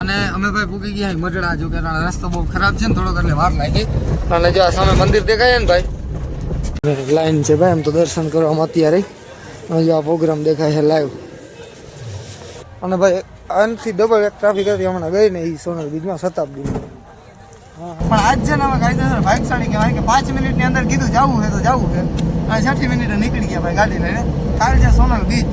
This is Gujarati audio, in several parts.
અને અમે ભાઈ પૂકી ગયા મઢડા. જો કે રસ્તો બહુ ખરાબ છે ને થોડોક એટલે વાર લાગી. અને જો આ સામે મંદિર દેખાય ને ભાઈ, લાઈન છે ભાઈ. એમ તો દર્શન કરવામાં અત્યારે જો આ પ્રોગ્રામ દેખાય છે લાઈવ. અને ભાઈ આનાથી ડબલ એક ટ્રાફિક હતી હમણાં ગઈ ને એ સોનલ બીજમાં શતાબ્દીમાં. પણ આજ છે ને અમે કાયદેસર ભાગશાળી કહેવાય કે 5 મિનિટની અંદર કીધું જવું છે તો જવું છે. અને 60 મિનિટે નીકળી ગયા ભાઈ ગાડી લઈને. કાલ છે સોનલ બીચ.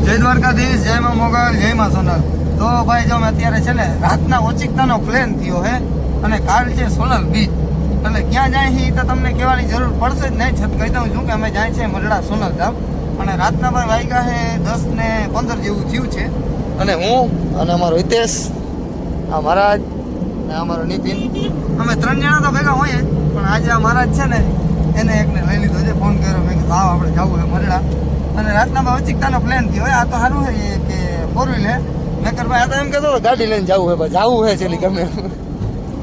જય દ્વારકાધીશ, જય માં મોગલ, જય માં સોનલ. તો ભાઈ જો અમે અત્યારે છે ને રાતના ઓચિકતાનો પ્લેન થયો છે અને કાલ છે સોનલ બીચ. એટલે ક્યાં જાય છે એ તો તમને કહેવાની જરૂર પડશે જ નહીં. છત કહી દઉં છું કે અમે જાય છે મઢડા સોનલ ધામ. અને રાતના ભાઈ વાગ્યા છે 10:15 જેવું થયું છે. અને હું અને અમારો હિતેશ, આ મહારાજ અને અમારો નીતિન, અમે 3 જણા તો ભેગા હોઈએ. પણ આજે આ મહારાજ છે ને એને એકને લઈ લીધો છે. ફોન કર્યો, મેં કીધું આવો આપણે જવું છે મઢડા. અને રાતના ભાઈ ઓચિકતાનો પ્લાન થયો હોય. આ તો સારું છે કે 4 વ્હીલ હે નકર ભાઈ આ તો એમ કહેતો ગાડી લઈને જવું છે. ભાઈ જવું છે છેલ્લી ગમે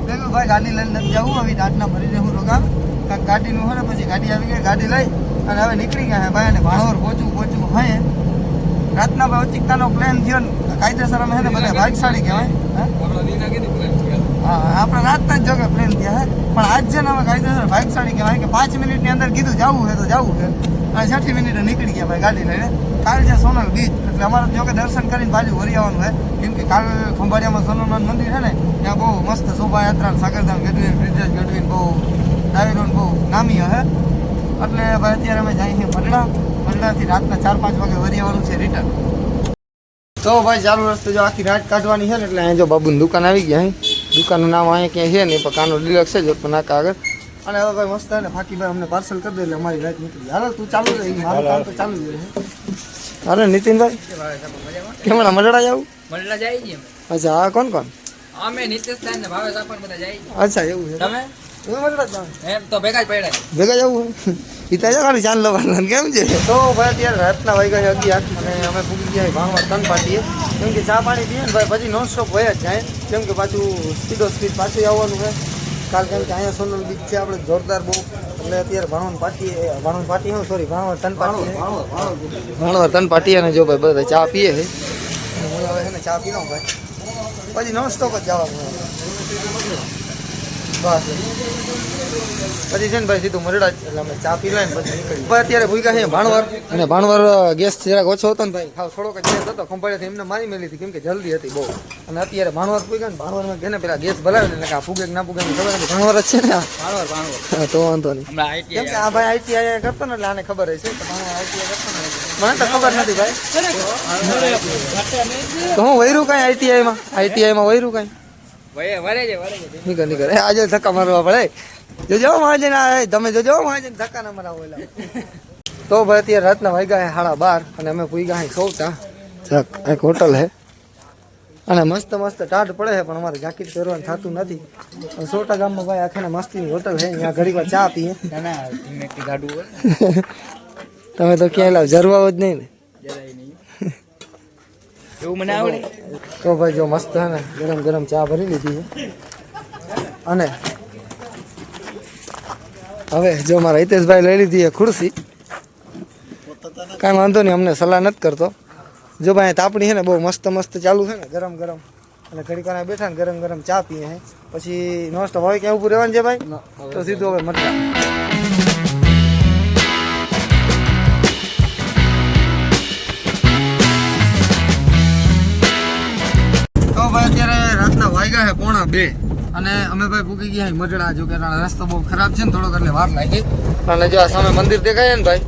ભેગું ભાઈ ગાડી લઈને નથી જવું. હવે રાતના ભરીને હું રોકામ કાંઈક ગાડીનું હોય ને પછી ગાડી આવી ગઈ, ગાડી લઈ અને હવે નીકળી ગયા ભાઈ. અને ભાણવર પહોંચવું હોય. રાતના ભાઈ ઓચિકતાનો પ્લાન થયો ને કાયદેસર અમે છે ને બધા ભાગશાળી કહેવાય. હા આપણે રાતના જ જોકે પ્લેન થયા હે. પણ આજ છે ને અમે કાયદેસર ભાગશાળી કહેવાય કે 5 મિનિટની અંદર કીધું જવું છે તો જવું છે. અને 60 મિનિટે નીકળી ગયા ભાઈ ગાડી લઈને. કાલ છે સોનલ બીચ. એટલે અમારે જો કે દર્શન કરીને બાજુ વળી આવવાનું છે. કેમ કે કાલ ખંભાળિયામાં સોનલનાથ મંદિર છે ને ત્યાં બહુ મસ્ત શોભાયાત્રા, સાગરધામ ગઢવીન, બ્રિજરાજ ગઢવીન બહુ ડાયરોન બહુ નામી હે. એટલે ભાઈ અત્યારે અમે જઈએ છીએ મઢડાથી રાતના 4-5 વાગે વળી આવવાનું છે રિટર્ન. તો ભાઈ ચાલુ રસ્તે જો આખી રાત કાઢવાની છે ને એટલે અહીંયા જો બાબુની દુકાન આવી ગયા. અહીં દુકાનનું નામ અહીંયા ક્યાંય છે નહીં પણ કાનો ડિલક્સ છે જો નાકા આગળ. અને હવે ભાઈ મસ્ત ને ફાકીભાઈ અમને પાર્સલ કરી દે એટલે અમારી રાત નીકળી. હાલો તું ચાલુ રહે, મારું કામ તો ચાલુ જ રહે. અરે નીતિનભાઈ કેમ મઢડા જવું? મઢડા જાય છે. અચ્છા હા, કોણ કોણ? અમે નિતેશભાઈ ને ભાવેશ આપણ બધા જાય છે. અચ્છા એવું છે. તમે હું મઢડા જાઉં એમ તો ભેગા જ પડ્યા. ભેગા જવું પિતા છે ખાલી ચાંદ લવાના કેમ છે. તો ભાઈ અત્યારે રાતના વાગ્યા 11 અને અમે પૂકી ગયા ભાણવર તન પાટીએ. કેમ કે ચા પાણી પીએ ને ભાઈ પછી નોન સ્ટોપ હોય જ જાય. કેમ કે પાછું સ્પીડ પાછું આવવાનું છે કાલ. કેમ કે અહીંયા સોનલ બીચ છે આપણે જોરદાર બહુ. એટલે અત્યારે ભાણવર પાટી ભાણવર તન પાટી અને જો ભાઈ બધા ચા પીએ છે. હું હવે છે ને ચા પી લઉં ભાઈ પછી નોન સ્ટોપ જ જવાનું બસ. પછી છે ને ભાઈ સીધું મઢડા જ. એટલે અમે ચા પી લઈને પછી નીકળી. ભાઈ અત્યારે ભૂખ્યા છે ભાણવર. અને ભાણવર ગેસ જરાક ઓછો હતો ને ભાઈ, થોડોક જ ગેસ હતો. ખંભાળિયાથી એમને મારી મેલી હતી કેમ કે જલ્દી હતી બહુ. અને અત્યારે ભાણવર ભૂખ્યા ને ભાણવરમાં છે ને પેલા ગેસ ભરાવે ને એટલે ફૂગે ના ફૂગે ખબર નથી. ભાણવર જ છે ને ભાણવર તો વાંધો નહીં. કેમ કે આ ભાઈ આઈટીઆઈ કરતો ને એટલે આને ખબર હશે કે ભાણવર આઈટીઆઈ કરતો ને. મને તો ખબર નથી ભાઈ. તો હું વૈરું કાંઈ આઈટીઆઈમાં વૈરું કાંઈ નીકળ આજે ધક્કા મારવા પડે. જોજો મહાજન તમે જોજો મહાજન ધક્કા ના મરાવો. તો ભાઈ અત્યારે રાતના વાગ્યા 12:30 અને અમે પૂઈ ગયા સોવટા. એક હોટલ છે અને મસ્ત ટાઢ પડે છે પણ અમારે જાકીટ પહેરવાનું થતું નથી. સોટા ગામમાં ભાઈ આખે મસ્તીની હોટલ છે. અહીંયા ઘડીક ચા પીએ. તમે તો ક્યાંય લાવ જરવાઓ જ નહીં ને એવું મને આવડે. તો ભાઈ જો મસ્ત હે ને ગરમ ચા ભરી લીધી છે. અને હવે જો મારા હિતેશભાઈ લઈ લીધી ખુરશી. કાંઈ વાંધો નહીં, અમને સલાહ નથી કરતો. જો ભાઈ તાપણી છે ને બહુ મસ્ત ચાલુ છે ને ગરમ અને ઘડીક વાર બેઠા ને ગરમ ચા પીએ હે. પછી નોસ્ટ હવે ક્યાં ઊભું રહેવાનું છે ભાઈ? તો સીધું હવે મઢડા. અત્યારે રાતના વાગ્યા છે 1:45 અને અમે ભાઈ પૂકી ગયા મઢડા. જો કે રસ્તો બહુ ખરાબ છે ને થોડોક એટલે વાર લાગી. અને જો આ સામે મંદિર દેખાય ને ભાઈ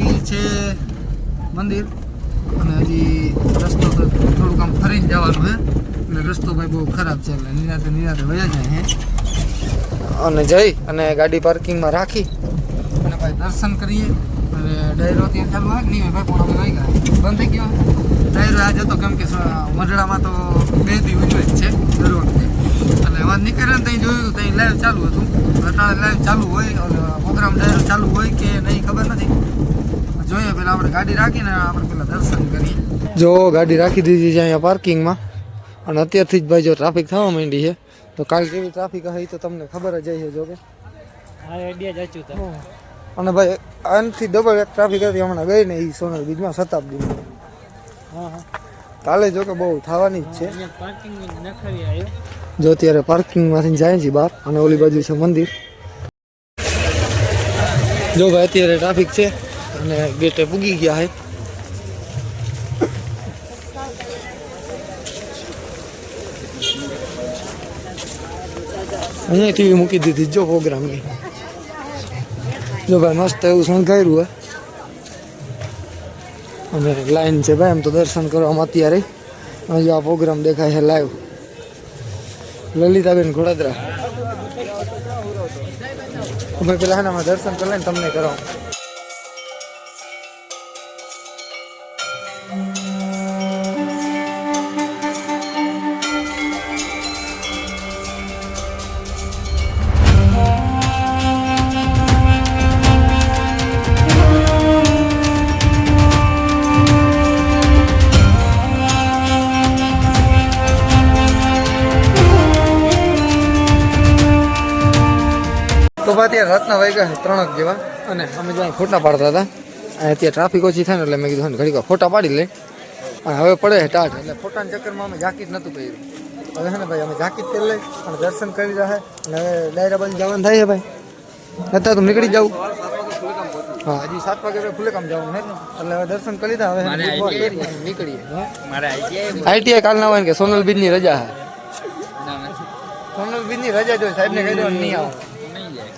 એ છે મંદિર. અને હજી રસ્તો તો થોડુંક આમ ફરીને જવાનું છે. એટલે રસ્તો ભાઈ બહુ ખરાબ છે એટલે નિરાતે વયા જાય છે. અને જઈ અને ગાડી પાર્કિંગમાં રાખી અને ભાઈ દર્શન કરીએ. અને ડાયરો ત્યાં ચાલુ હોય નહીં ભાઈ પણ અમે વાગ્યા બંધ થઈ ગયો ડાયરો આજ હતો. કેમ કે મઢડામાં તો 2 દિવસ જ છે દર વખતે. એટલે અવાજ નીકળ્યો ને ત્યાં જોયું ત્યાં લાઈવ ચાલુ હતું. અટાણે લાઈવ ચાલુ હોય પ્રોગ્રામ ડાયરો ચાલુ હોય કે નહીં ખબર નથી. જોઈએ પેલા આપણે ગાડી રાખીને આપણે પેલા દર્શન કરીએ. જો ગાડી રાખી દીધી છે અહીંયા પાર્કિંગમાં. અને અત્યારથી જ ભાઈ જો ટ્રાફિક થવા માંડી છે. તો કાલ કેવી ટ્રાફિક હશે તો તમને ખબર જ હશે. જો કે અને ભાઈ આનાથી ડબલ એક ટ્રાફિક હતી હમણાં ગઈ ને એ સોનલ બીજમાં શતાબ્દીમાં. હા હા કાલે જો કે બહુ થવાની જ છે. અહીંયા પાર્કિંગ નખાવી આવ્યો. જો અત્યારે પાર્કિંગમાંથી જાય છે બહાર અને ઓલી બાજુ છે મંદિર. જો ભાઈ અત્યારે ટ્રાફિક છે અને ગેટે પૂગી ગયા છે. અહીંયા ટીવી મૂકી દીધી જો પ્રોગ્રામની. જો ભાઈ મસ્ત એવું શણગાર્યું હે અને લાઈન છે ભાઈ. એમ તો દર્શન કરવામાં અત્યારે અહીંયા આ પ્રોગ્રામ દેખાય છે લાઈવ. લલિતાબેન ઘોડાદરા. ભાઈ પેલા એનામાં દર્શન કરી લઈને તમને કરાવું. તો ભાઈ ત્યાં રાતના વાગ્યા છે 3 જેવા અને અમે જ્યાં ફોટા પાડતા હતા અને ત્યાં ટ્રાફિક ઓછી થાય ને એટલે મેં કીધું ઘડીક ફોટા પાડી લઈ. અને હવે પડે ટાઢ એટલે ફોટાના ચક્કરમાં અમે ઝાંકી જ નહોતું કર્યું. હવે છે ને ભાઈ અમે ઝાંકી જ કરી લઈ અને દર્શન કરી રહ્યા અને હવે ડાયરા બાજુ જવાનું થાય છે ભાઈ. અત્યારે તો નીકળી જાઉં. હા હજી 7 વાગે ફૂલેકામ જવાનું છે એટલે હવે દર્શન કરી લીધા. હવે નીકળીએ. મારે આઈટીઆઈ કાલના હોય ને કે સોનલ બીજની રજા છે. સોનલ બીજની રજા જો સાહેબને કહી દેવાનું નહીં આવે.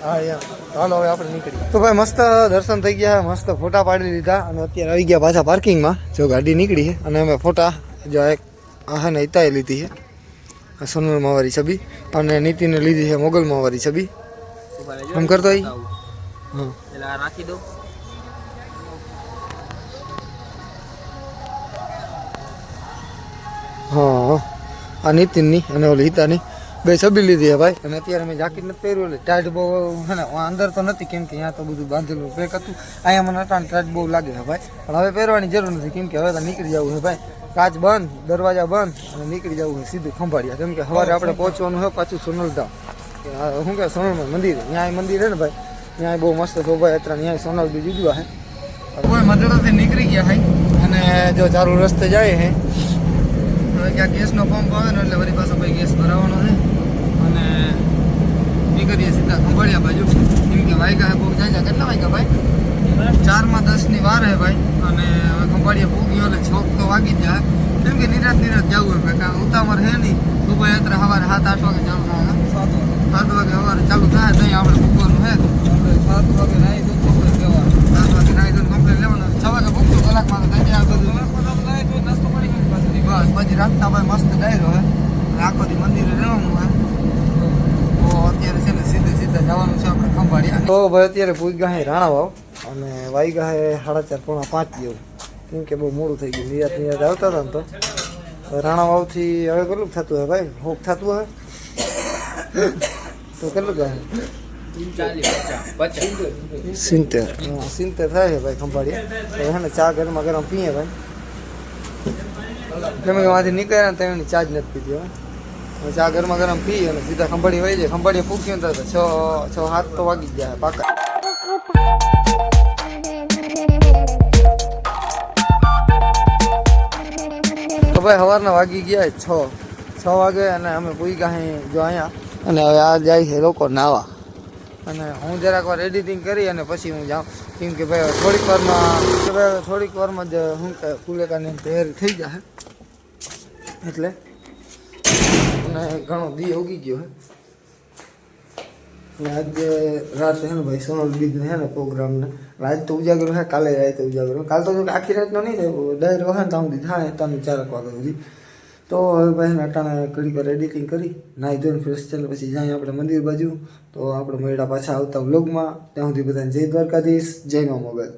હા યાર ચાલો હવે આપણે નીકળીએ. તો ભાઈ મસ્ત દર્શન થઈ ગયા, મસ્ત ફોટા પાડી લીધા અને અત્યારે આવી ગયા પાછા પાર્કિંગમાં. જો ગાડી નીકળી છે અને અમે ફોટા જો એક હા ને હિતાએ લીધી છે સોનલ માવારી છબી અને નીતિને લીધી છે મોગલ માવારી છબી. એમ કરતો હા રાખી દો. હા આ નીતિનની અને ઓલી હિતાની બે છબી લીધી છે ભાઈ. અને અત્યારે મેં જાકીટ નથી પહેર્યું એટલે ટાઈટ બહુ છે ને અંદર તો નથી કેમ કે અહીંયા તો બધું બાંધેલું પેક હતું. અહીંયા મને અટાણ ટાઈટ બહુ લાગે છે ભાઈ. પણ હવે પહેરવાની જરૂર નથી કેમ કે હવે તો નીકળી જવું છે ભાઈ. કાચ બંધ, દરવાજા બંધ અને નીકળી જવું છે સીધું ખંભાળિયા. કેમ કે સવારે આપણે પહોંચવાનું છે પાછું સોનલધામ. શું કે સોનલમાં મંદિર ત્યાં મંદિર છે ને ભાઈ. ત્યાં બહુ મસ્ત શોભાયાત્રા ત્યાં સોનલ બી ઉજવા છે. કોઈ મદડાથી નીકળી ગયા ભાઈ અને જો ચાલુ રસ્તે જાય છે. હવે ક્યાં ગેસનો પંપ આવે ને એટલે વળી પાછો ભાઈ ગેસ ભરાવાનો છે અને નીકળીએ સીધા ખંભાળિયા બાજુ. કેમ કે વાગ્યા બહુ જાય કેટલા વાગ્યા ભાઈ? 4:10 વાર હે ભાઈ. અને હવે ખંભાળિયા પૂગ્યો એટલે 6 તો વાગી જ જાય. કેમ કે નિરાત જવું હોય કારણ ઉતાવળ છે નહીં. શોભાયાત્રા સવારે 7-8 વાગે ચાલુ થાય. 7 વાગે સવારે ચાલુ થાય તો આપણે પૂગવાનું છે. 7 વાગે નાહી દૂધ કમ્પ્લેટ લેવાનું. 7 વાગે નાહી દૂધ કમ્પ્લેટ લેવાનું. 6 વાગે પૂગતું કલાકમાં તો થઈ જાય આ બધું. નાસ્તો પડી ગયો બસ પછી રાતના ભાઈ મસ્ત ડાયરો હે આખો દી મંદિરે રહેવાનું હે. તો અત્યારે છે ને સીધા જવાનું છે આપણે ખંભાળિયા. તો ભાઈ અત્યારે પૂગ્યા હે રાણાવાવ અને વાગ્યા હે 4:30-4:45 જેવું. કેમ કે બહુ મોડું થઈ ગયું. નિરાત આવતા હતા ને તો રાણાવાવથી હવે કેટલું થતું હે ભાઈ? હોક થતું હે તો કેટલું કહે 70 થાય છે ભાઈ ખંભાળિયા. તો હે ને ચા ગરમા ગરમ પીએ ભાઈ. તમે વાંથી નીકળ્યા ને તેની ચા જ નથી પીધી. હવે ચા ગરમા ગરમ પી અને સીધા ખંભાળી વહી જાય. ખંભાળીએ પૂગ્યું ને તો 6-7 તો વાગી જ જાય પાકા. તો ભાઈ સવારના વાગી ગયા 6 વાગે અને અમે પૂગ્યા જો અહીંયા. અને હવે આ જાય છે લોકો નાવા અને હું જરાક વાર એડિટિંગ કરી અને પછી હું જાઉં. કેમ કે ભાઈ થોડીક વારમાં જ શું કહે ફુલેકાની તૈયારી થઈ જાય એટલે. અને ઘણો દી ઉગી ગયો હે. અને આજે રાત છે ને ભાઈ સોનલ બીજને છે ને પ્રોગ્રામને આજ તો ઉજાગરો છે, કાલે રાતે ઉજાગરો. કાલ તો જો કે આખી રાતનો નહીં થાય, ડાયરો હોય ને ત્યાં સુધી થાય 3-4 વાગ્યા સુધી. તો હવે ભાઈ અટાણે ઘડીક વાર એડિટિંગ કરી નાહી ધોઈને ફ્રેશ થઈને પછી જાય આપણે મંદિર બાજુ. તો આપણે મળ્યા પાછા આવતા વ્લોગમાં. ત્યાં સુધી બધાને જય દ્વારકાધીશ, જય મા મોગલ.